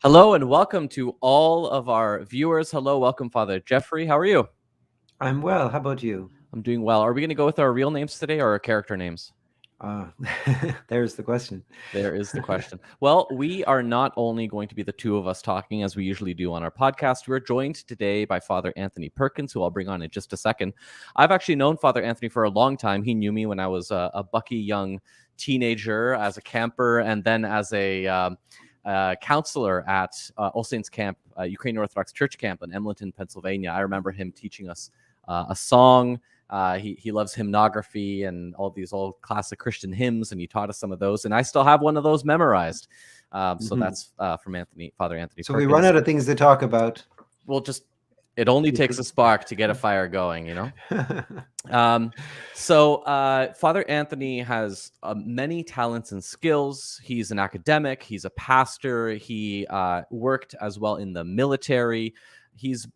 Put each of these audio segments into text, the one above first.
Hello and welcome to all of our viewers. Hello, welcome, Father Jeffrey. How are you? I'm well. How about you? I'm doing well. Are we going to go with our real names today or our character names? There's the question. There is the question. Well, we are not only going to be the two of us talking as we usually do on our podcast. We're joined today by Father Anthony Perkins, who I'll bring on in just a second. I've actually known Father Anthony for a long time. He knew me when I was a bucky young teenager, as a camper, and then as a counselor at All Saints Camp, Ukrainian Orthodox Church Camp in Emlenton, Pennsylvania. I remember him teaching us a song. He loves hymnography and all these old classic Christian hymns, and he taught us some of those. And I still have one of those memorized. So that's from Father Anthony. So Perkins. we run out of things to talk about. Well, it only takes a spark to get a fire going, you know? So Father Anthony has many talents and skills. He's an academic. He's a pastor. He worked as well in the military. He's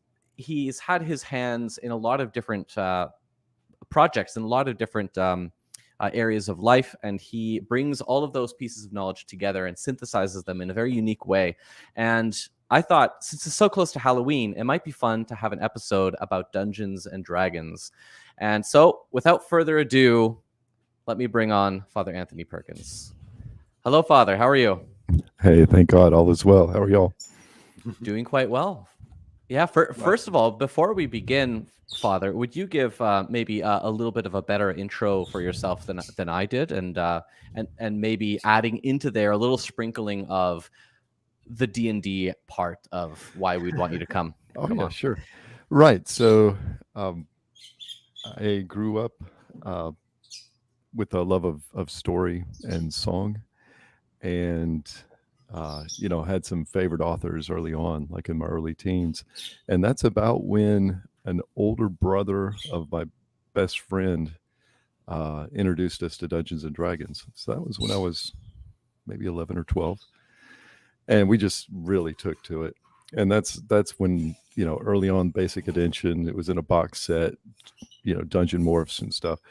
had his hands in a lot of different projects in a lot of different areas of life, and he brings all of those pieces of knowledge together and synthesizes them in a very unique way. And I thought, since it's so close to Halloween, it might be fun to have an episode about Dungeons and Dragons. And so, without further ado, let me bring on Father Anthony Perkins. Hello, Father. How are you? Hey, thank God, all is well. How are y'all? Doing quite well. Yeah, first of all, before we begin, Father, would you give maybe a little bit of a better intro for yourself than I did, and maybe adding into there a little sprinkling of the D&D part of why we'd want you to come? Come on. Sure. Right. So I grew up with a love of story and song, and had some favorite authors early on, like in my early teens. And that's about when an older brother of my best friend introduced us to Dungeons and Dragons. So that was when I was maybe 11 or 12. And we just really took to it. And that's when, early on, Basic Edition, it was in a box set, dungeon morphs and stuff.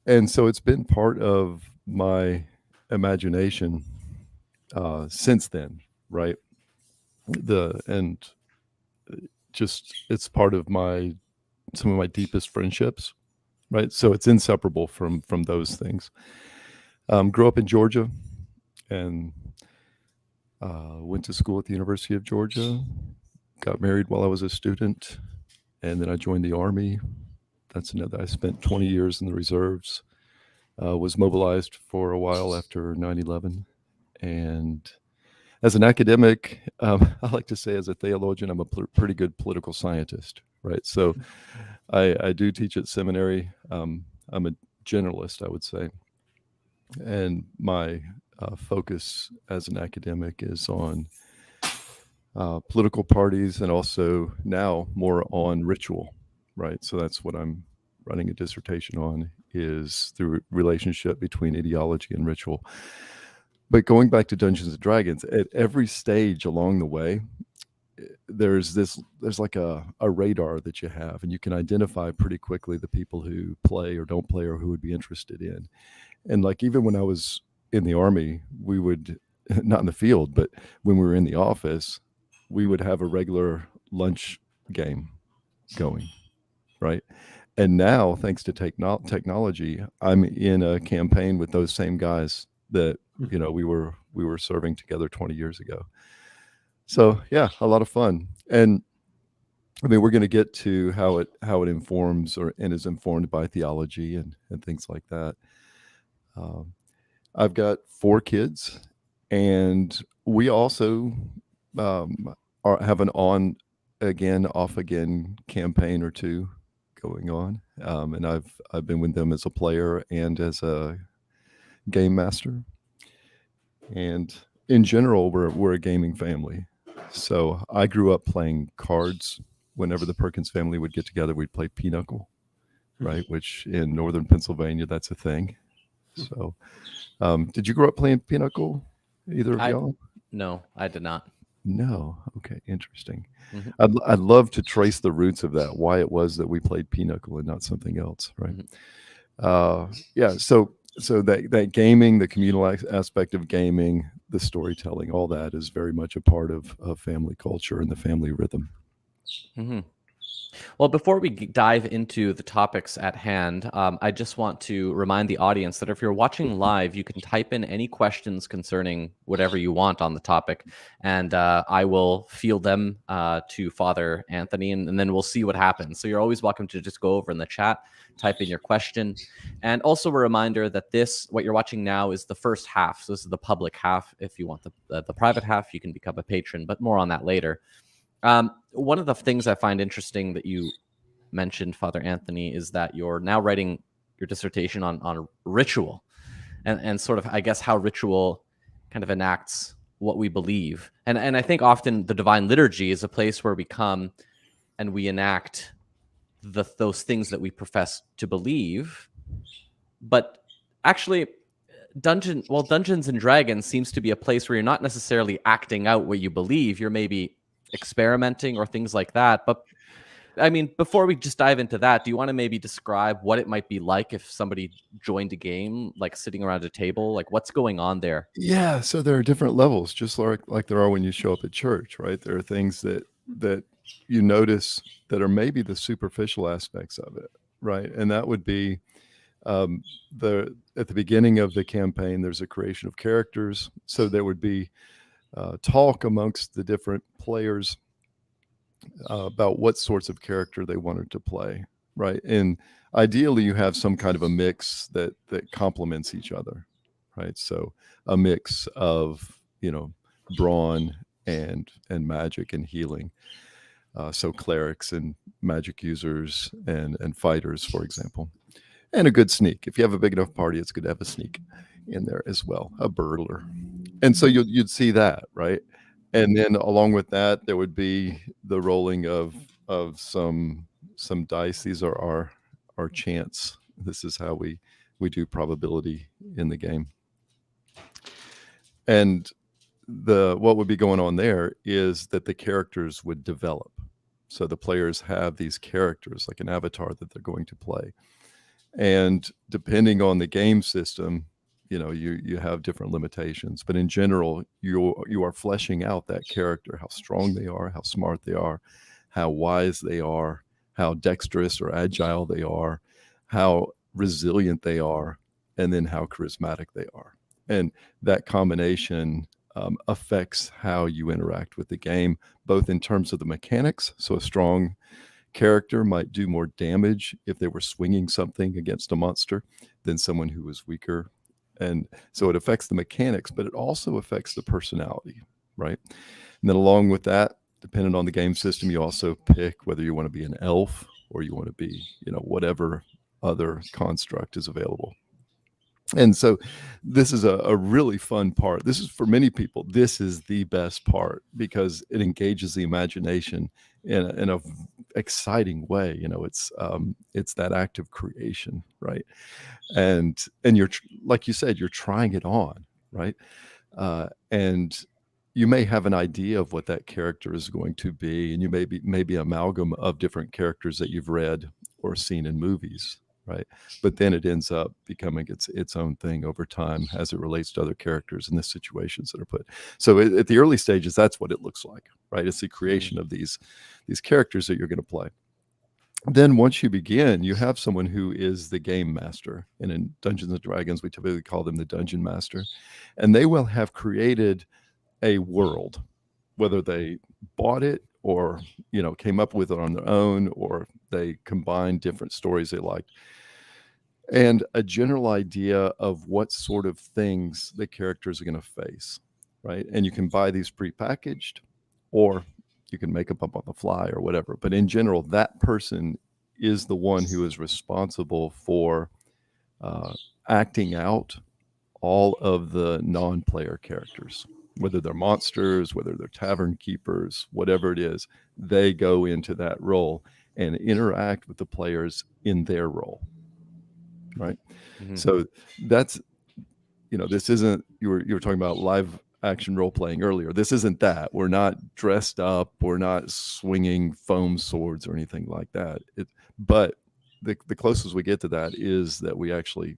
And so it's been part of my imagination since then, right? It's part of some of my deepest friendships, right? So it's inseparable from those things. Grew up in Georgia and went to school at the University of Georgia, got married while I was a student, and then I joined the Army. I spent 20 years in the reserves, was mobilized for a while after 9/11. And as an academic, I like to say as a theologian, I'm a pretty good political scientist, right? So I do teach at seminary. I'm a generalist, I would say. And my focus as an academic is on political parties, and also now more on ritual, right? So that's what I'm running a dissertation on, is the relationship between ideology and ritual. But going back to Dungeons and Dragons, at every stage along the way, there's like a radar that you have, and you can identify pretty quickly the people who play or don't play or who would be interested in. And like, even when I was in the Army, we would, not in the field, but when we were in the office, we would have a regular lunch game going, right? And now, thanks to technology, I'm in a campaign with those same guys that we were serving together 20 years ago. So yeah, a lot of fun. And I mean, we're going to get to how it informs and is informed by theology and things like that. I've got 4 kids, and we also have an on again, off again campaign or 2 going on, and I've been with them as a player and as a game master. And in general, we're a gaming family. So I grew up playing cards. Whenever the Perkins family would get together, we'd play pinochle, right? Which in northern Pennsylvania, that's a thing. So, did you grow up playing pinochle? Either of y'all? No, I did not. No. Okay, interesting. Mhm. I'd love to trace the roots of that. Why it was that we played pinochle and not something else, right? Yeah. So that gaming, the communal aspect of gaming, the storytelling, all that is very much a part of family culture and the family rhythm. Mm-hmm. Well, before we dive into the topics at hand, I just want to remind the audience that if you're watching live, you can type in any questions concerning whatever you want on the topic, and I will field them to Father Anthony, and then we'll see what happens. So you're always welcome to just go over in the chat, type in your question. And also a reminder that what you're watching now is the first half. So this is the public half. If you want the private half, you can become a patron, but more on that later. One of the things I find interesting that you mentioned, Father Anthony, is that you're now writing your dissertation on ritual and sort of, I guess, how ritual kind of enacts what we believe. And I think often the Divine Liturgy is a place where we come and we enact those things that we profess to believe. But actually, Dungeons and Dragons seems to be a place where you're not necessarily acting out what you believe. You're maybe experimenting or things like that. But I mean, before we just dive into that, do you want to maybe describe what it might be like if somebody joined a game, like sitting around a table? Like, what's going on there? Yeah, so there are different levels, just like there are when you show up at church, right? There are things that you notice that are maybe the superficial aspects of it, right? And that would be at the beginning of the campaign, there's a creation of characters, so there would be talk amongst the different players about what sorts of character they wanted to play, right? And ideally, you have some kind of a mix that complements each other, right? So a mix of brawn and magic and healing. So clerics and magic users and fighters, for example, and a good sneak. If you have a big enough party, it's good to have a sneak in there as well, a burglar. And so you'd see that, right? And then along with that, there would be the rolling of some dice. These are our chance. This is how we do probability in the game. And what would be going on there is that the characters would develop. So the players have these characters like an avatar that they're going to play. And depending on the game system, you have different limitations, but in general, you are fleshing out that character, how strong they are, how smart they are, how wise they are, how dexterous or agile they are, how resilient they are, and then how charismatic they are. And that combination affects how you interact with the game, both in terms of the mechanics. So a strong character might do more damage if they were swinging something against a monster than someone who was weaker. And so it affects the mechanics, but it also affects the personality, right? And then along with that, depending on the game system, you also pick whether you want to be an elf or you want to be, whatever other construct is available. And so this is a really fun part. This is, for many people, this is the best part because it engages the imagination in a exciting way. It's that act of creation, right? And you're, like you said, you're trying it on, right? And you may have an idea of what that character is going to be, and you may be amalgam of different characters that you've read or seen in movies, right? But then it ends up becoming its own thing over time as it relates to other characters in the situations that are put. So at the early stages, that's what it looks like, right? It's the creation of these characters that you're going to play. Then once you begin, you have someone who is the game master. And in Dungeons and Dragons, we typically call them the dungeon master. And they will have created a world, whether they bought it or, came up with it on their own, or they combined different stories they liked, and a general idea of what sort of things the characters are going to face, right? And you can buy these prepackaged, or you can make them up on the fly or whatever. But in general, that person is the one who is responsible for acting out all of the non-player characters, whether they're monsters, whether they're tavern keepers, whatever it is. They go into that role and interact with the players in their role, right? Mhm. So that's, this isn't, you were talking about live action role playing earlier. This isn't that. We're not dressed up, we're not swinging foam swords or anything like that. But the closest we get to that is that we actually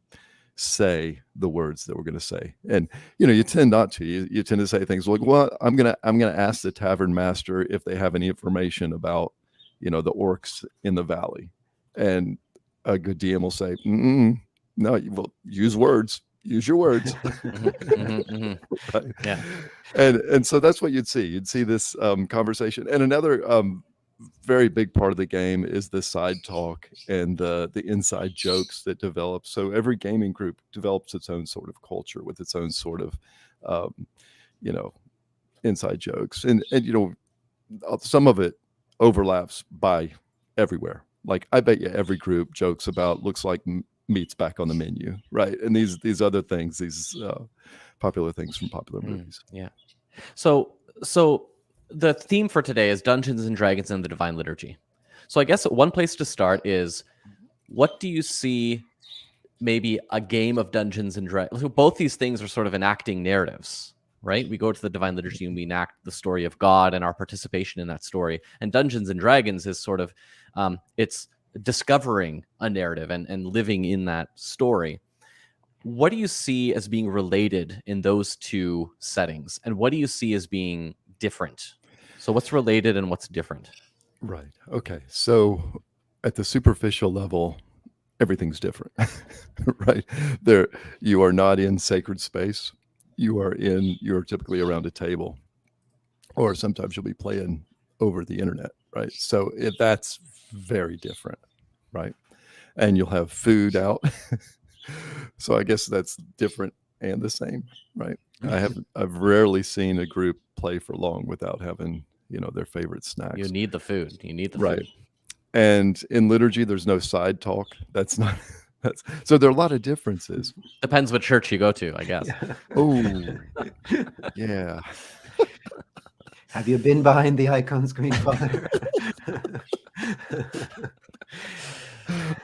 say the words that we're going to say. And you tend not to. You tend to say things like, well, I'm gonna ask the tavern master if they have any information about the orcs in the valley. And a good DM will say, no, you will use words. Use your words. Right? Yeah. And so that's what you'd see. You'd see this conversation. And another very big part of the game is the side talk and the inside jokes that develop. So every gaming group develops its own sort of culture with its own sort of inside jokes. And some of it overlaps by everywhere. Like I bet you every group jokes about looks like meat's back on the menu, right? And these other things, these popular things from popular movies. Yeah. So the theme for today is Dungeons and Dragons and the Divine Liturgy. So I guess one place to start is, what do you see maybe a game of Dungeons and Dragons? So both these things are sort of enacting narratives, right? We go to the Divine Liturgy and we enact the story of God and our participation in that story. And Dungeons and Dragons is sort of, it's discovering a narrative and living in that story. What do you see as being related in those two settings? And what do you see as being different? So what's related and what's different? Right. Okay. So at the superficial level, everything's different, right? There, you are not in sacred space. You're typically around a table, or sometimes you'll be playing over the internet, right? So that's very different, right? And you'll have food out. So I guess that's different and the same, right? I've rarely seen a group play for long without having, their favorite snacks. You need the food. Right. And in liturgy, there's no side talk. So there are a lot of differences. Depends what church you go to, I guess. Oh, yeah. Have you been behind the icon screen, Father?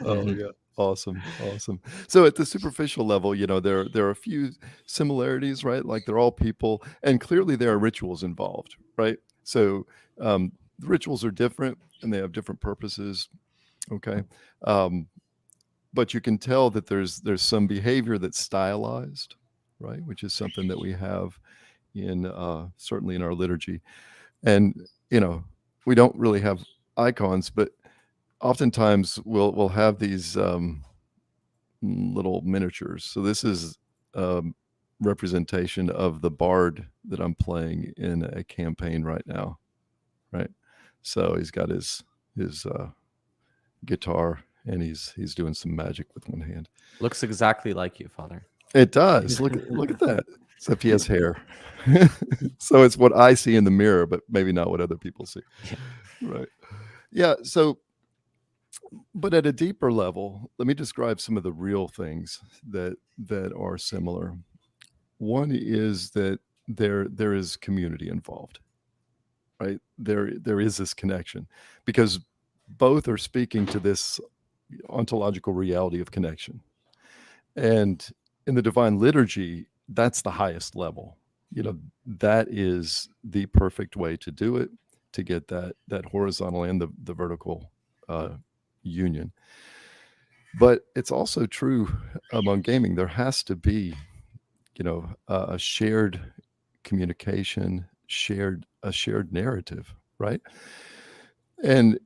Oh yeah, awesome. So at the superficial level, there are a few similarities, right? Like they're all people, and clearly there are rituals involved, right? So the rituals are different and they have different purposes. Okay, but you can tell that there's some behavior that's stylized, right? Which is something that we have in certainly in our liturgy, and we don't really have icons, but oftentimes we'll have these little miniatures. So this is representation of the bard that I'm playing in a campaign right now, right? So he's got his guitar and he's doing some magic with one hand. Looks exactly like you, Father. It does. Look at that. Except he has hair. So it's what I see in the mirror, but maybe not what other people see. Right. Yeah. So, but at a deeper level, let me describe some of the real things that are similar. One is that there is community involved, right? There is this connection, because both are speaking to this ontological reality of connection. And in the Divine Liturgy, that's the highest level. That is the perfect way to do it, to get that horizontal and the vertical union. But it's also true among gaming. There has to be, a shared communication, a shared narrative, right? And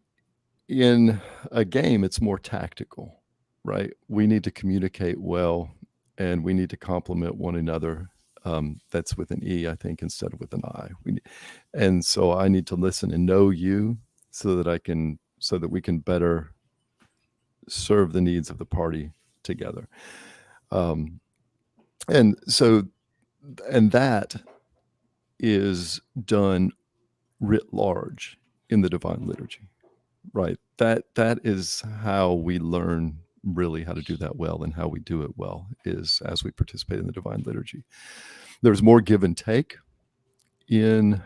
in a game, it's more tactical, right? We need to communicate well, and we need to complement one another That's with an E, I think, instead of with an I. And so I need to listen and know you so that we can better serve the needs of the party together. And that is done writ large in the Divine Liturgy, right? That is how we learn really how to do that well, and how we do it well is as we participate in the Divine Liturgy. There's more give and take in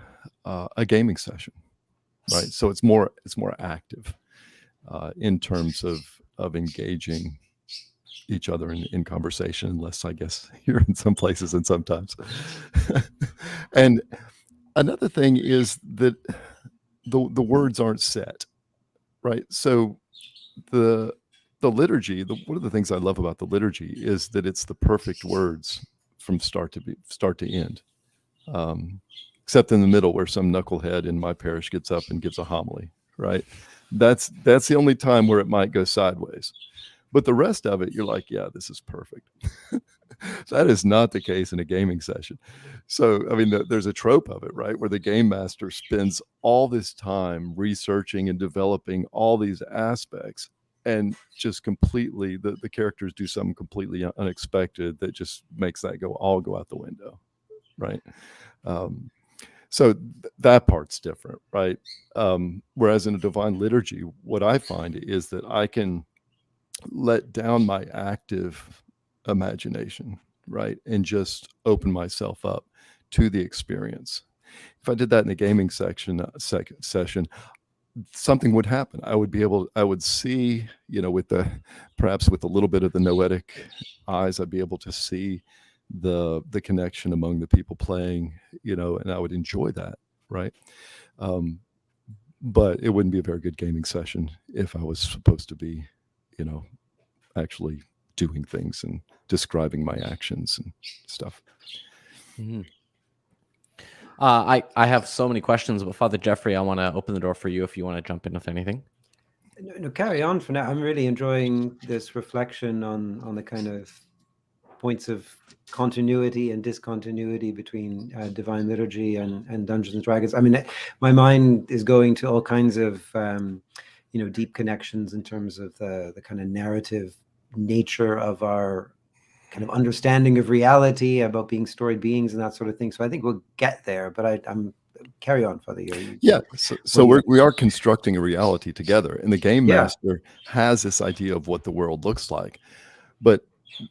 a gaming session, right? So it's more active in terms of engaging each other in conversation, unless I guess here in some places and sometimes. And another thing is that the words aren't set, right? So the liturgy, one of the things I love about the liturgy is that it's the perfect words from start to end, except in the middle where some knucklehead in my parish gets up and gives a homily, right? That's the only time where it might go sideways. But the rest of it, you're like, yeah, this is perfect. That is not the case in a gaming session. So, I mean, there's a trope of it, right? Where the game master spends all this time researching and developing all these aspects, and just completely, the characters do something completely unexpected that just makes that all go out the window, right? So that part's different, right? Whereas in a Divine Liturgy, what I find is that I can let down my active imagination, right, and just open myself up to the experience. If I did that in the gaming session, something would happen. I would see, perhaps with a little bit of the noetic eyes, I'd be able to see the connection among the people playing, and I would enjoy that, right? But it wouldn't be a very good gaming session if I was supposed to be, actually doing things and describing my actions and stuff. Mm-hmm. I have so many questions, but Father Jeffrey, I want to open the door for you if you want to jump in with anything. No, carry on for now. I'm really enjoying this reflection on the kind of points of continuity and discontinuity between Divine Liturgy and Dungeons and Dragons. I mean, my mind is going to all kinds of deep connections in terms of the kind of narrative nature of our kind of understanding of reality, about being storied beings and that sort of thing. So I think we'll get there, but I'm carry on, Father. Yeah. So we are constructing a reality together, and the game master has this idea of what the world looks like, but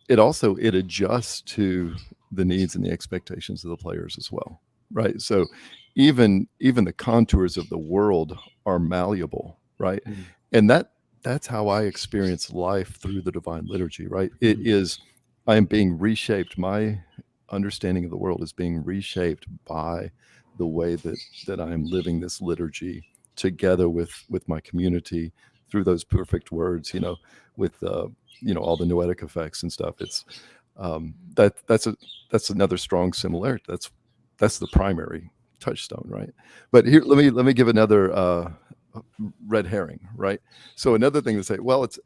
it adjusts to the needs and the expectations of the players as well, right? So even the contours of the world are malleable, right? Mm-hmm. And that's how I experience life through the Divine Liturgy, right? It is, I am being reshaped. My understanding of the world is being reshaped by the way that I am living this liturgy together with my community through those perfect words, with all the noetic effects and stuff. It's that's another strong similarity. That's the primary touchstone, right? But here, let me give another red herring, right? So another thing to say, well, it's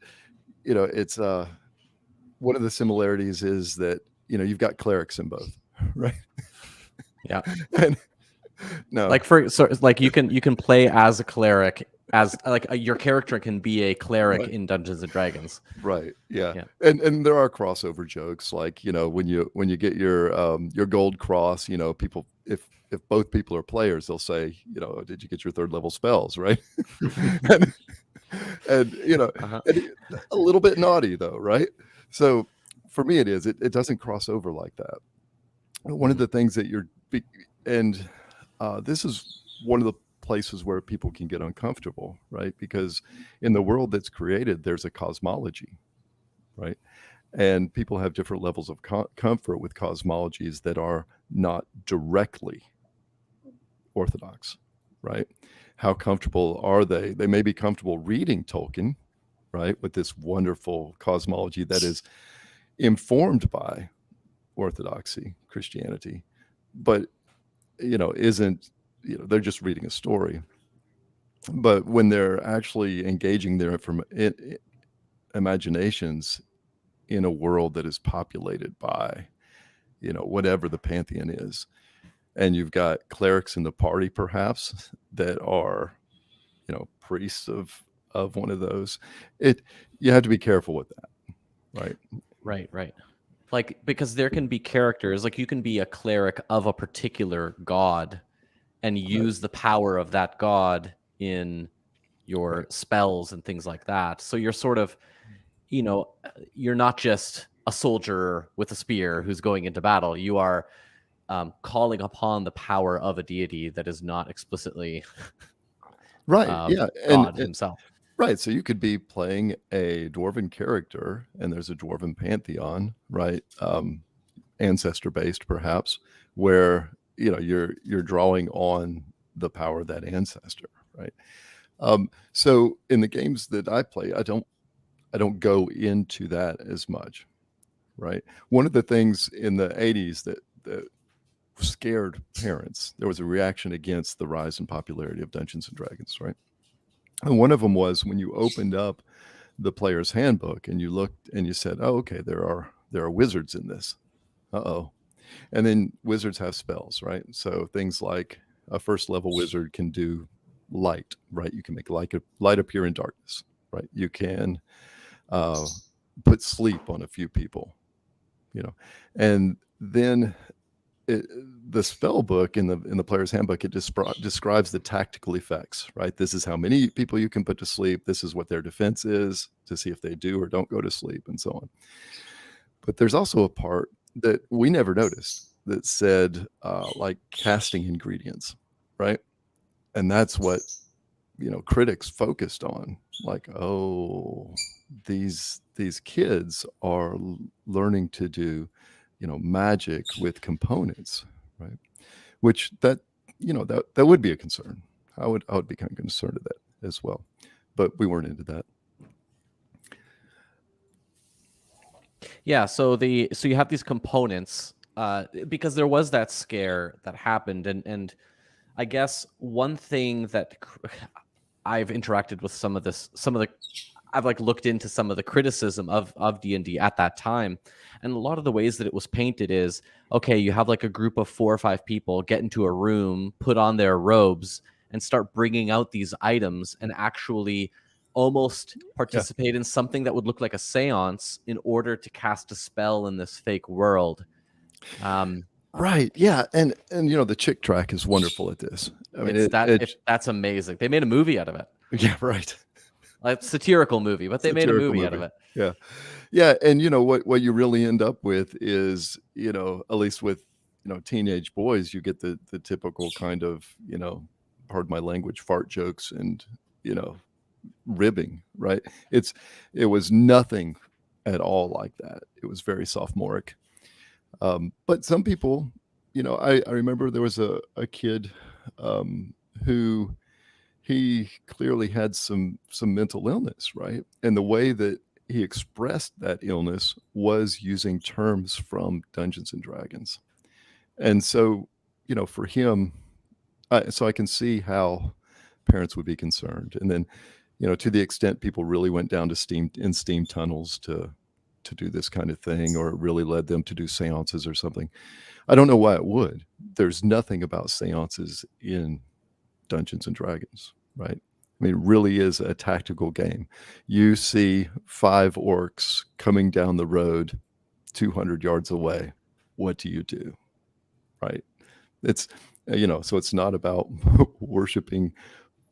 one of the similarities is that you've got clerics in both, right? Yeah. And no, like you can play as a cleric, as your character can be a cleric in Dungeons and Dragons, right? Yeah. And there are crossover jokes, like when you get your gold cross, people, if both people are players, they'll say, did you get your 3rd level spells, right? and and a little bit naughty though, right? So for me, it doesn't cross over like that. One of the things that this is one of the places where people can get uncomfortable, right? Because in the world that's created, there's a cosmology, right? And people have different levels of comfort with cosmologies that are not directly Orthodox, right? How comfortable are they? They may be comfortable reading Tolkien, right, with this wonderful cosmology that is informed by Orthodoxy, Christianity, but isn't, they're just reading a story. But when they're actually engaging their imaginations in a world that is populated by whatever the pantheon is. And you've got clerics in the party, perhaps, that are, priests of one of those. You have to be careful with that, right? Right. Like, because there can be characters, like you can be a cleric of a particular god and use the power of that god in your spells and things like that. So you're sort of, you're not just a soldier with a spear who's going into battle. You are calling upon the power of a deity that is not explicitly God himself. Right. So you could be playing a dwarven character, and there's a dwarven pantheon, right? Ancestor based, perhaps, where you're drawing on the power of that ancestor, right? So in the games that I play, I don't go into that as much, right? One of the things in the 80s that scared parents, there was a reaction against the rise in popularity of Dungeons and Dragons, right? And one of them was when you opened up the player's handbook and you looked and you said, oh, okay, there are wizards in this. Uh-oh. And then wizards have spells, right? So things like a first level wizard can do light, right? You can make light appear in darkness, right? You can put sleep on a few people, and then the spell book in the player's handbook, it describes the tactical effects, right? This is how many people you can put to sleep. This is what their defense is to see if they do or don't go to sleep, and so on. But there's also a part that we never noticed that said like casting ingredients, right? And that's what critics focused on. Like, oh, these kids are learning to do magic with components, right? Which that would be a concern. I would be kind of concerned of that as well, but we weren't into that. Yeah. So you have these components because there was that scare that happened, and I guess one thing that I've interacted with I've looked into some of the criticism of D&D at that time. And a lot of the ways that it was painted is, okay, you have like a group of 4 or 5 people get into a room, put on their robes, and start bringing out these items and actually almost participate in something that would look like a seance in order to cast a spell in this fake world. Right. Yeah. And the chick track is wonderful at this. I mean, that's amazing. They made a movie out of it. Yeah. Right. A satirical movie, but they made a movie out of it. Yeah. Yeah. And what you really end up with is, at least with, teenage boys, you get the typical kind of, pardon my language, fart jokes and, ribbing, right? It was nothing at all like that. It was very sophomoric. But some people, I remember there was a kid who he clearly had some mental illness, right? And the way that he expressed that illness was using terms from Dungeons and Dragons. And so, for him, so I can see how parents would be concerned. And then, to the extent people really went down to steam tunnels to do this kind of thing, or it really led them to do seances or something. I don't know why it would. There's nothing about seances in Dungeons and Dragons, right? I mean, it really is a tactical game. You see 5 orcs coming down the road 200 yards away. What do you do? Right? It's, so it's not about worshiping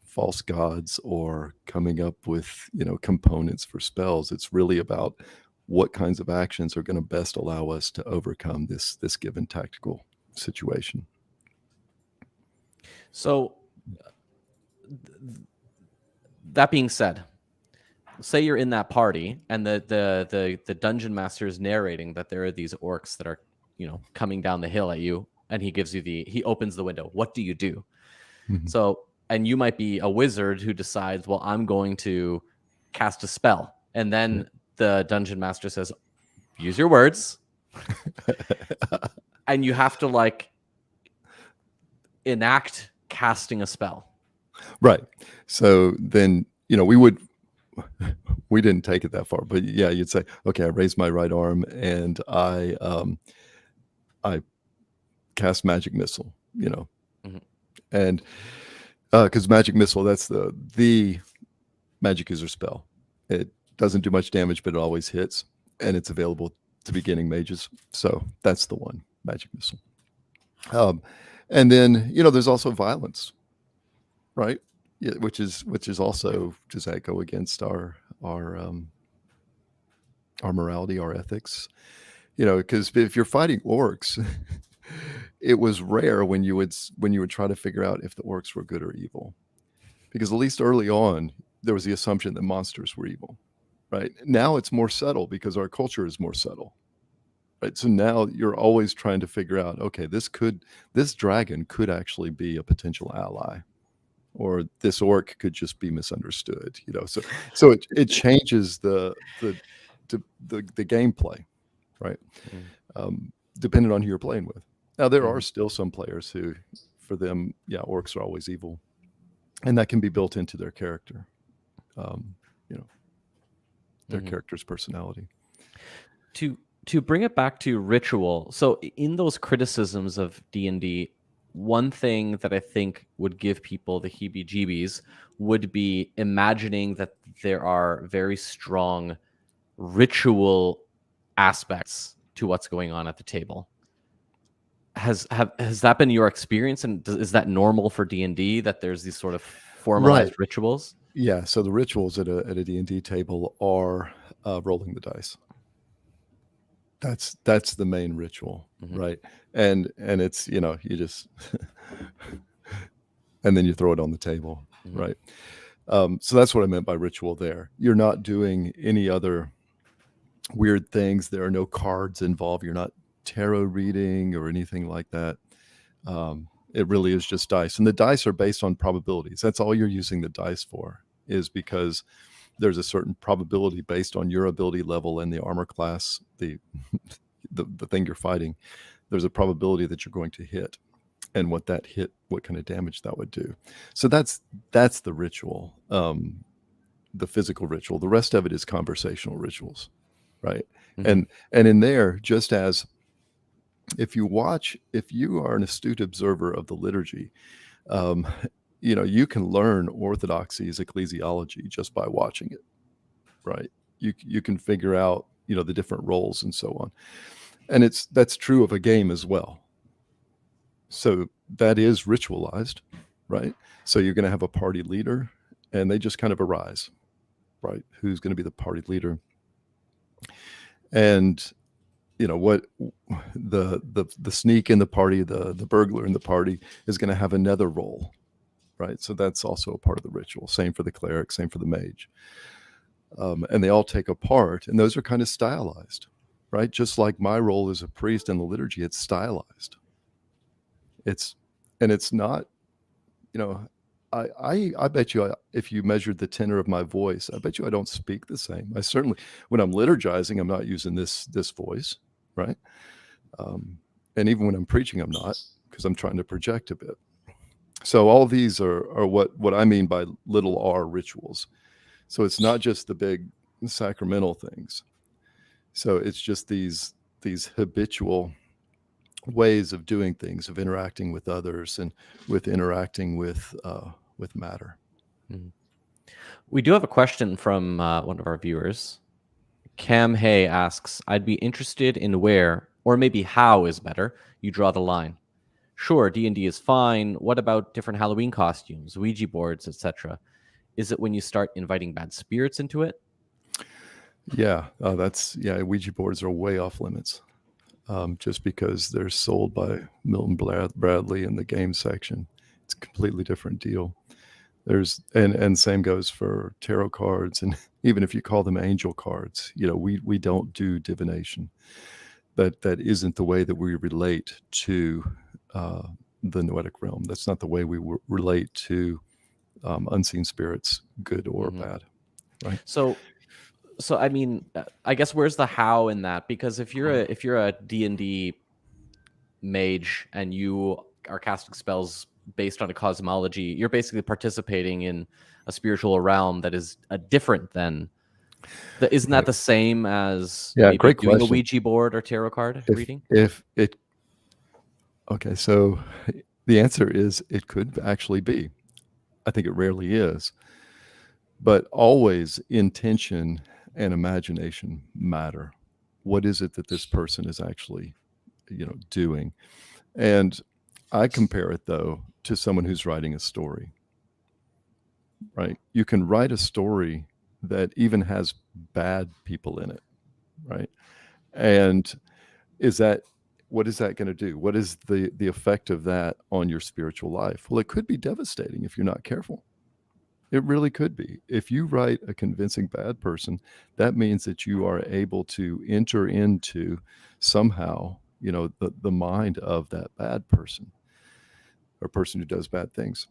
false gods or coming up with, components for spells. It's really about what kinds of actions are going to best allow us to overcome this given tactical situation. So that being said, say you're in that party and the dungeon master is narrating that there are these orcs that are, coming down the hill at you, and he opens the window. What do you do? Mm-hmm. So, and you might be a wizard who decides, well, I'm going to cast a spell. And then the dungeon master says, use your words. And you have to enact casting a spell. Right. So then, we didn't take it that far, but yeah, you'd say, okay, I raise my right arm and I I cast magic missile, Mhm. and because magic missile, that's the magic user spell. It doesn't do much damage, but it always hits, and it's available to beginning mages. So that's the one, magic missile. And then there's also violence, right? Yeah, which is also, does that go against our morality, our ethics? Because if you're fighting orcs, it was rare when you would try to figure out if the orcs were good or evil, because at least early on there was the assumption that monsters were evil. Right now it's more subtle because our culture is more subtle. Right, so now you're always trying to figure out, okay, this dragon could actually be a potential ally, or this orc could just be misunderstood. So it changes the gameplay, right? Depending on who you're playing with. Now there are still some players who, for them, orcs are always evil, and that can be built into their character, their character's personality. To bring it back to ritual, so in those criticisms of D&D, one thing that I think would give people the heebie-jeebies would be imagining that there are very strong ritual aspects to what's going on at the table. Has that been your experience, and is that normal for D&D, that there's these sort of formalized rituals? Yeah, so the rituals at a D&D table are rolling the dice. That's the main ritual, right? And it's you just and then you throw it on the table, right? So that's what I meant by ritual there. You're not doing any other weird things. There are no cards involved. You're not tarot reading or anything like that. It really is just dice, and the dice are based on probabilities. That's all you're using the dice for, is because there's a certain probability based on your ability level and the armor class, the thing you're fighting. There's a probability that you're going to hit, and what kind of damage that would do. So that's the ritual, the physical ritual. The rest of it is conversational rituals, right? And in there, just as if you are an astute observer of the liturgy, you can learn orthodoxy's ecclesiology just by watching it, right? You can figure out, the different roles and so on. And that's true of a game as well. So that is ritualized, right? So you're going to have a party leader, and they just kind of arise, right? Who's going to be the party leader? And what the sneak in the party, the burglar in the party is going to have another role, right? So that's also a part of the ritual. Same for the cleric, same for the mage. And they all take a part, and those are kind of stylized, right? Just like my role as a priest in the liturgy, it's stylized. It's not, I bet you, if you measured the tenor of my voice, I bet you I don't speak the same. I certainly, when I'm liturgizing, I'm not using this voice, right? And even when I'm preaching, I'm not, because I'm trying to project a bit. So all of these are what I mean by little r rituals. So it's not just the big sacramental things. So it's just these habitual ways of doing things, of interacting with others, and with interacting with matter. We do have a question from one of our viewers. Cam Hay asks, I'd be interested in where, or maybe how is better, you draw the line. Sure, D&D is fine. What about different Halloween costumes, Ouija boards, etc.? Is it when you start inviting bad spirits into it? Yeah, Ouija boards are way off limits, just because they're sold by Milton Bradley in the game section. It's a completely different deal. And same goes for tarot cards, and even if you call them angel cards, we don't do divination. That isn't the way that we relate to the noetic realm. That's not the way we relate to unseen spirits, good or bad, right? So I mean, I guess where's the how in that? Because if you're a D&D mage and you are casting spells based on a cosmology, you're basically participating in a spiritual realm that is different than. Isn't that the same as great doing question. a Ouija board or tarot card reading? If Okay, so the answer is it could actually be. I think it rarely is, but always intention and imagination matter. What is it that this person is actually, doing? And I compare it, though, to someone who's writing a story, right? You can write a story that even has bad people in it, right? And what is that going to do? What is the effect of that on your spiritual life? Well, it could be devastating if you're not careful. It really could be. If you write a convincing bad person, that means that you are able to enter into somehow, the mind of that bad person or person who does bad things.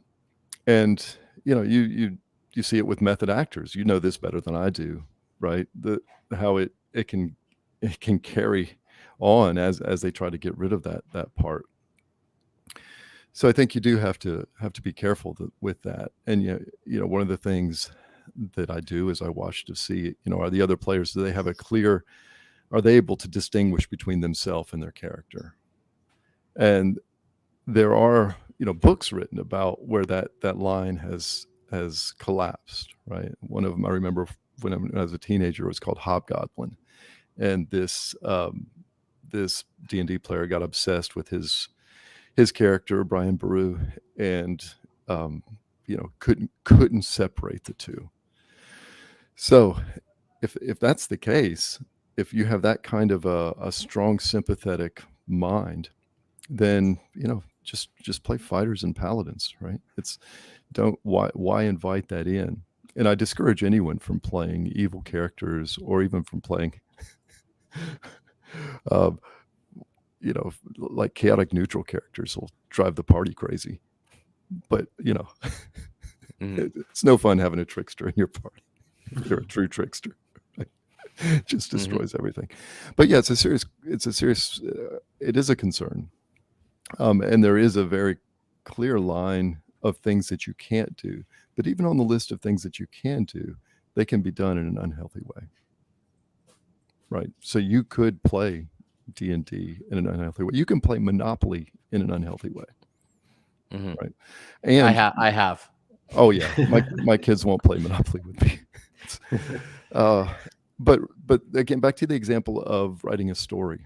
And, you see it with method actors. You know this better than I do, right? How it can carry on as they try to get rid of that part. So I think you do have to be careful with that. And one of the things that I do is I watch to see, are the other players, are they able to distinguish between themselves and their character? And there are, books written about where that line has collapsed, right? One of them I remember when I was a teenager was called Hobgoblin. And this D&D player got obsessed with his character, Brian Baru, and couldn't separate the two. So if that's the case, if you have that kind of a strong sympathetic mind, then just play fighters and paladins, right? Why invite that in? And I discourage anyone from playing evil characters or even from playing like chaotic neutral characters will drive the party crazy. But it's no fun having a trickster in your party. If you're a true trickster, right? It just destroys everything. But yeah, it is a concern. And there is a very clear line of things that you can't do. But even on the list of things that you can do, they can be done in an unhealthy way. Right. So you could play D&D in an unhealthy way. You can play Monopoly in an unhealthy way. Right. And I have. Oh yeah. My kids won't play Monopoly with me. But again, back to the example of writing a story,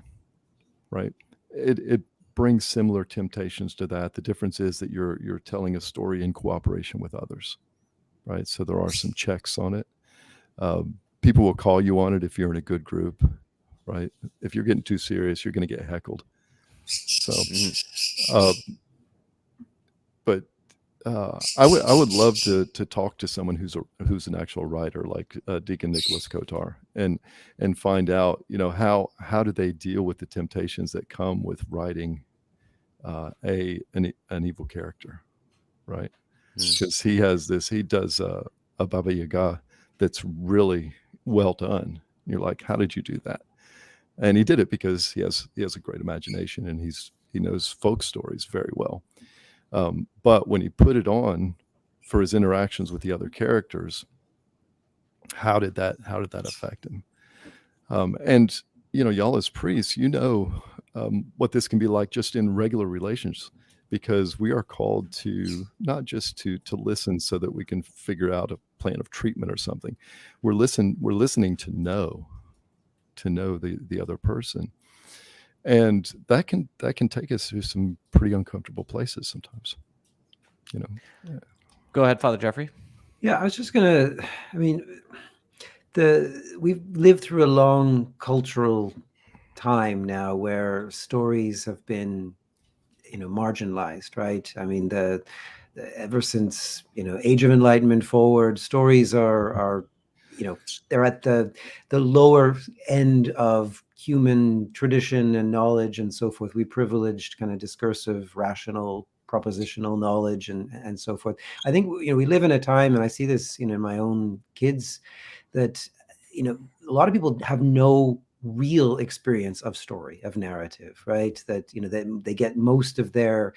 right? It brings similar temptations to that. The difference is that you're telling a story in cooperation with others, right? So there are some checks on it. People will call you on it if you're in a good group, right? If you're getting too serious, you're going to get heckled. So, but I would love to talk to someone who's an actual writer, like Deacon Nicholas Kotar, and find out, how do they deal with the temptations that come with writing an evil character, right? Because he does a Baba Yaga that's really well done. You're like, how did you do that? And he did it because he has a great imagination and he knows folk stories very well. But when he put it on for his interactions with the other characters, how did that affect him? And y'all as priests, what this can be like just in regular relations, because we are called to not just to listen so that we can figure out a plan of treatment or something. We're listening to know the other person. And that can take us to some pretty uncomfortable places sometimes. Yeah. Go ahead, Father Jeffrey. Yeah, I was just gonna. I mean, we've lived through a long cultural time now where stories have been, marginalized, right? I mean, ever since Age of Enlightenment forward, stories are they're at the lower end of human tradition and knowledge and so forth. We privileged kind of discursive, rational, propositional knowledge and so forth. I think we live in a time, and I see this in my own kids, that a lot of people have no real experience of story, of narrative, right? That they get most of their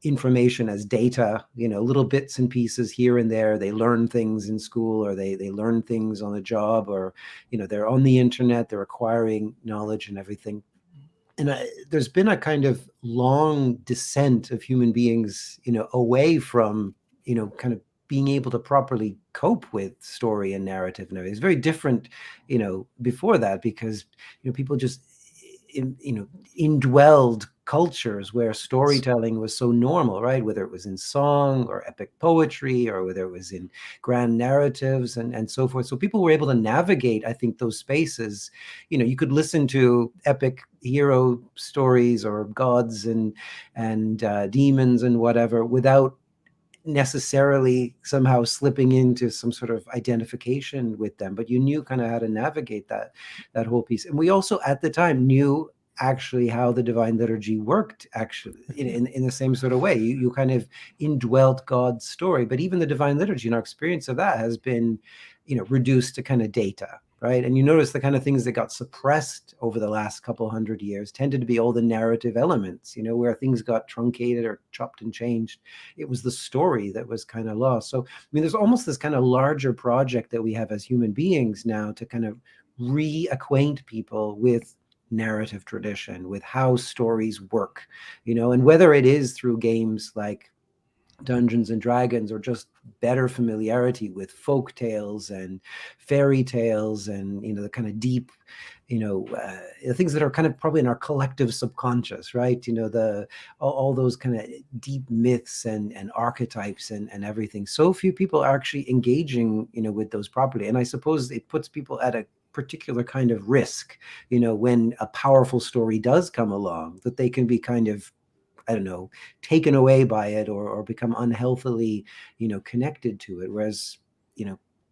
information as data, little bits and pieces here and there. They learn things in school, or they learn things on a job, or they're on the internet, they're acquiring knowledge and everything. there's been a kind of long descent of human beings, away from, kind of being able to properly cope with story and narrative and everything. It's very different, before that, because, people just, indwelled cultures where storytelling was so normal, right? Whether it was in song or epic poetry, or whether it was in grand narratives and so forth. So people were able to navigate, I think, those spaces. You could listen to epic hero stories or gods and demons and whatever without necessarily somehow slipping into some sort of identification with them, but you knew kind of how to navigate that whole piece. And we also at the time knew actually how the Divine Liturgy worked, actually in the same sort of way. You kind of indwelt God's story, but even the Divine Liturgy, and our experience of that has been, reduced to kind of data, right? And you notice the kind of things that got suppressed over the last couple hundred years tended to be all the narrative elements, where things got truncated or chopped and changed. It was the story that was kind of lost. So, I mean, there's almost this kind of larger project that we have as human beings now to kind of reacquaint people with narrative tradition, with how stories work, and whether it is through games like Dungeons and Dragons, or just better familiarity with folk tales and fairy tales, and the kind of deep, things that are kind of probably in our collective subconscious, right? All those kind of deep myths and archetypes and everything. So few people are actually engaging, with those properly, and I suppose it puts people at a particular kind of risk, when a powerful story does come along, that they can be kind of, I don't know, taken away by it, or become unhealthily, connected to it. Whereas,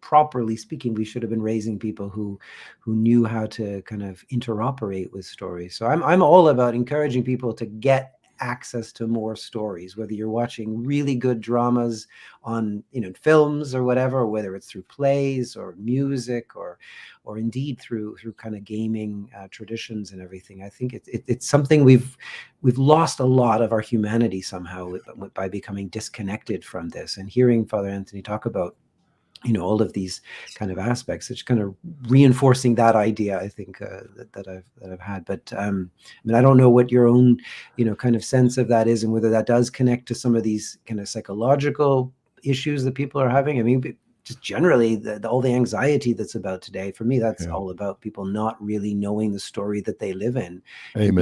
properly speaking, we should have been raising people who knew how to kind of interoperate with stories. So I'm all about encouraging people to get access to more stories, whether you're watching really good dramas on, films or whatever, or whether it's through plays or music, or indeed through kind of gaming traditions and everything. I think it's something we've lost a lot of our humanity somehow by becoming disconnected from this. And hearing Father Anthony talk about, all of these kind of aspects, it's kind of reinforcing that idea, I think, that I've had. But I mean, I don't know what your own, kind of sense of that is, and whether that does connect to some of these kind of psychological issues that people are having. I mean, just generally, all the anxiety that's about today, for me, that's all about people not really knowing the story that they live in. Amen. And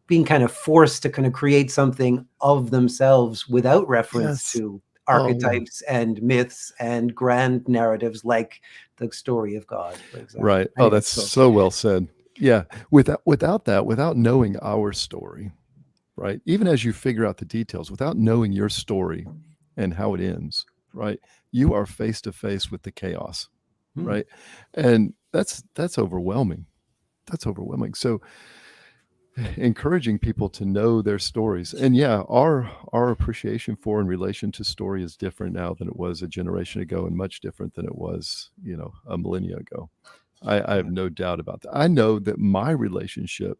being kind of forced to kind of create something of themselves without reference to archetypes and myths and grand narratives like the story of God, for example. Right. Oh, that's so well said. Yeah. Without that, without knowing our story, right? Even as you figure out the details, without knowing your story and how it ends, right? You are face to face with the chaos, right? And that's overwhelming. That's overwhelming. So encouraging people to know their stories. And yeah, our appreciation for and relation to story is different now than it was a generation ago, and much different than it was, a millennia ago. I have no doubt about that. I know that my relationship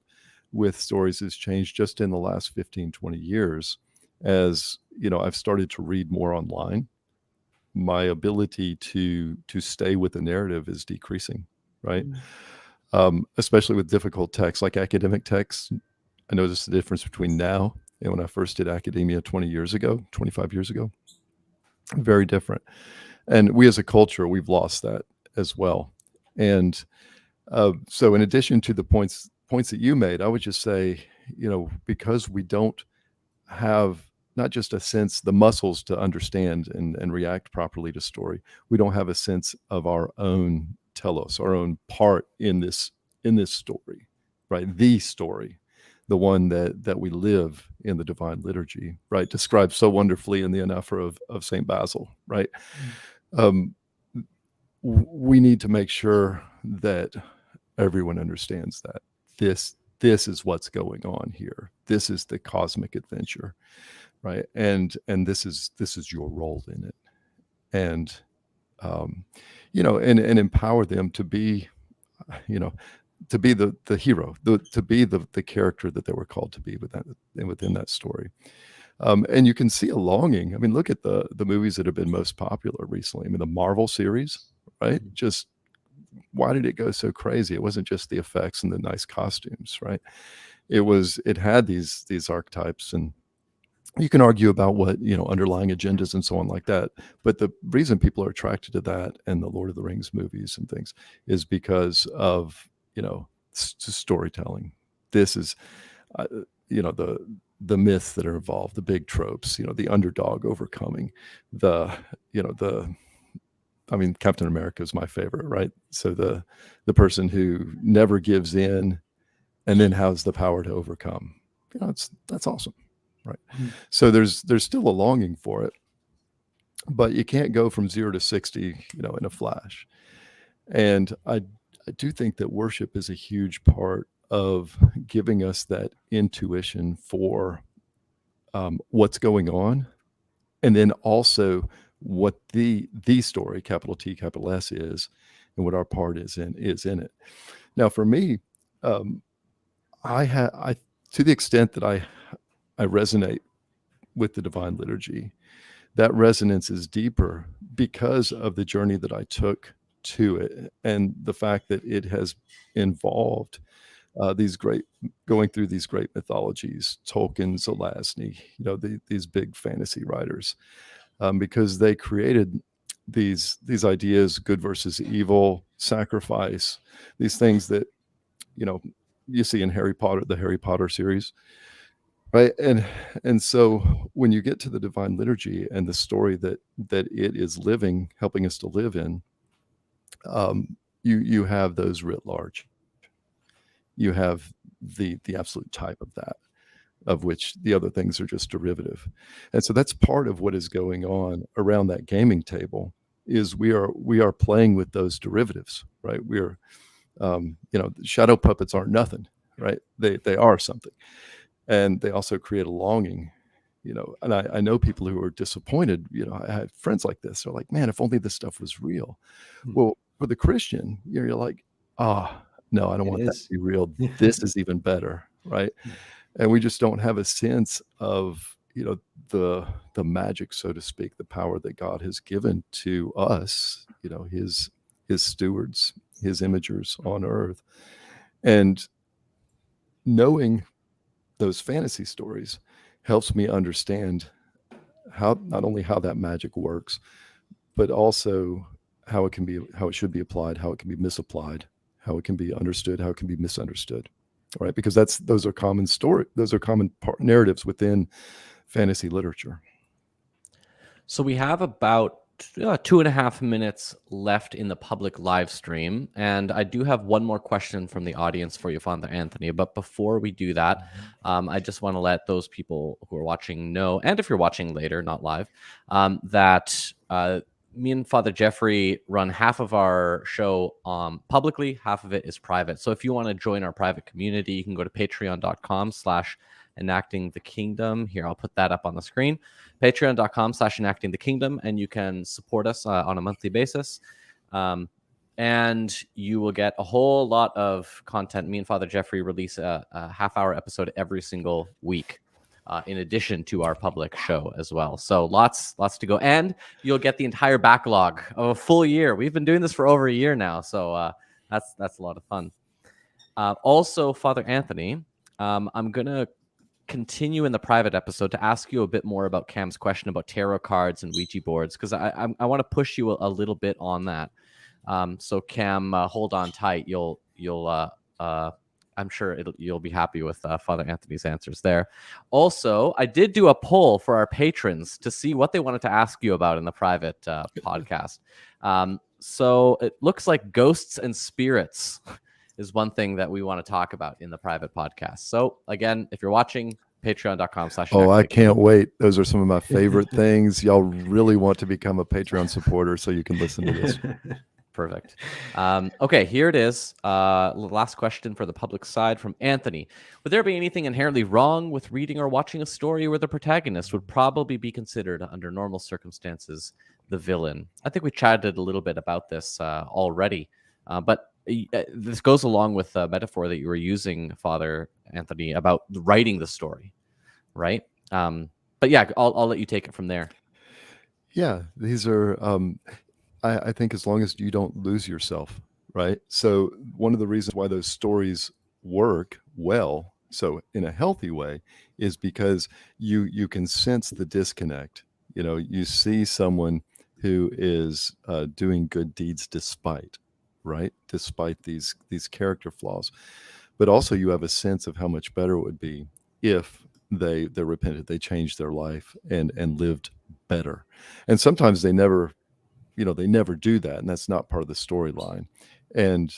with stories has changed just in the last 15, 20 years. As I've started to read more online, my ability to stay with the narrative is decreasing, right? Especially with difficult texts like academic texts. I noticed the difference between now and when I first did academia 25 years ago. Very different. And we as a culture, we've lost that as well. And so in addition to the points that you made, I would just say, because we don't have not just a sense, the muscles to understand and react properly to story, we don't have a sense of our own telos, our own part in this story, right? The story, the one that we live in the Divine Liturgy, right? Described so wonderfully in the Anaphora of St. Basil, right? We need to make sure that everyone understands that this is what's going on here. This is the cosmic adventure, right? And this is your role in it, and and empower them to be, to be the hero, to be the character that they were called to be within that story. And you can see a longing. I mean, look at the movies that have been most popular recently. I mean, the Marvel series, right? Just why did it go so crazy? It wasn't just the effects and the nice costumes, right? it had these archetypes, and you can argue about what, underlying agendas and so on like that. But the reason people are attracted to that and the Lord of the Rings movies and things is because of, storytelling. This is, the myths that are involved, the big tropes, the underdog overcoming Captain America is my favorite, right? So the person who never gives in and then has the power to overcome. That's awesome, right? So there's still a longing for it, but you can't go from 0 to 60, in a flash. And I do think that worship is a huge part of giving us that intuition for what's going on, and then also what the story, capital T, capital S, is, and what our part is in it. Now, for me, I to the extent that I resonate with the Divine Liturgy, that resonance is deeper because of the journey that I took to it, and the fact that it has involved going through these great mythologies, Tolkien, Zelazny, these big fantasy writers, because they created these ideas, good versus evil, sacrifice, these things that you see in the Harry Potter series, right? And so when you get to the Divine Liturgy and the story that it is helping us to live in, you have those writ large. You have the absolute type of that, of which the other things are just derivative. And so that's part of what is going on around that gaming table, is we are playing with those derivatives, right? We're shadow puppets aren't nothing, right? They are something, and they also create a longing, and I know people who are disappointed. I have friends like this. They're like, man, if only this stuff was real. Well, for the Christian, you're like, no, I don't want that to be real. This is even better, right? And we just don't have a sense of, the magic, so to speak, the power that God has given to us, his stewards, his imagers on earth. And knowing those fantasy stories helps me understand not only how that magic works, but also how it should be applied, how it can be misapplied, how it can be understood, how it can be misunderstood, right? Because those are common narratives within fantasy literature. So we have about 2.5 minutes left in the public live stream, and I do have one more question from the audience for you, Father Anthony. But before we do that, I just want to let those people who are watching know, and if you're watching later, not live, that me and Father Jeffrey run half of our show publicly, half of it is private. So if you want to join our private community, you can go to patreon.com/enacting the kingdom. Here, I'll put that up on the screen. Patreon.com/enacting the kingdom, and you can support us on a monthly basis. And you will get a whole lot of content. Me and Father Jeffrey release a half-hour episode every single week, in addition to our public show as well. So lots to go. And you'll get the entire backlog of a full year. We've been doing this for over a year now. So that's a lot of fun. Also, Father Anthony, I'm going to continue in the private episode to ask you a bit more about Cam's question about tarot cards and Ouija boards, because I want to push you a little bit on that. So Cam, hold on tight. You'll I'm sure you'll be happy with Father Anthony's answers there. Also, I did do a poll for our patrons to see what they wanted to ask you about in the private podcast. So it looks like ghosts and spirits is one thing that we want to talk about in the private podcast. So again, if you're watching, patreon.com/. Oh, I can't wait. Those are some of my favorite things. Y'all really want to become a Patreon supporter so you can listen to this. Perfect. Okay, here it is. Last question for the public side from Anthony. Would there be anything inherently wrong with reading or watching a story where the protagonist would probably be considered, under normal circumstances, the villain? I think we chatted a little bit about this already, but this goes along with the metaphor that you were using, Father Anthony, about writing the story, right? But yeah, I'll let you take it from there. Yeah, these are... I think as long as you don't lose yourself, right? So one of the reasons why those stories work well So in a healthy way is because you can sense the disconnect. You know, you see someone who is doing good deeds despite these character flaws, but also you have a sense of how much better it would be if they repented, they changed their life and lived better. And sometimes they never do that, and that's not part of the storyline. And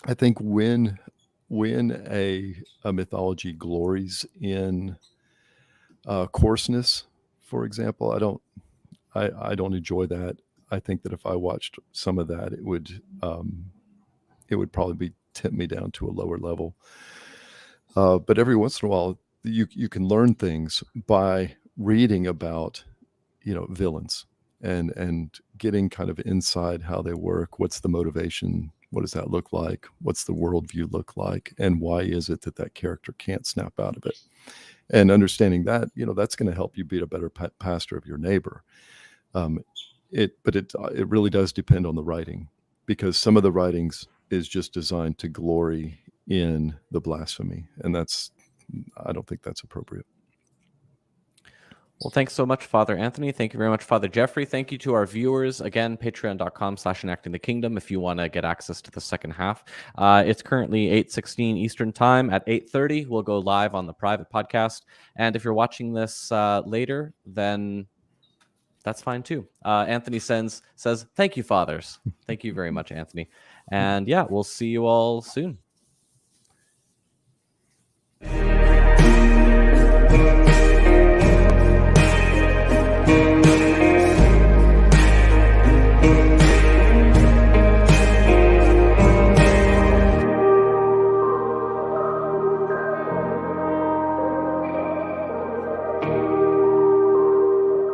I think when a mythology glories in coarseness, for example, I don't enjoy that. I think that if I watched some of that, it would probably tempt me down to a lower level. But every once in a while, you can learn things by reading about, villains and getting kind of inside how they work. What's the motivation? What does that look like? What's the worldview look like? And why is it that character can't snap out of it? And understanding that, that's going to help you be a better pastor of your neighbor. It really does depend on the writing, because some of the writings is just designed to glory in the blasphemy, and I don't think that's appropriate. Well, thanks so much, Father Anthony. Thank you very much, Father Jeffrey. Thank you to our viewers. Again, patreon.com/enacting the kingdom if you want to get access to the second half. It's currently 8:16 Eastern time. At 8:30, we'll go live on the private podcast. And if you're watching this later, then that's fine too. Anthony says, thank you, fathers. Thank you very much, Anthony. And yeah, we'll see you all soon.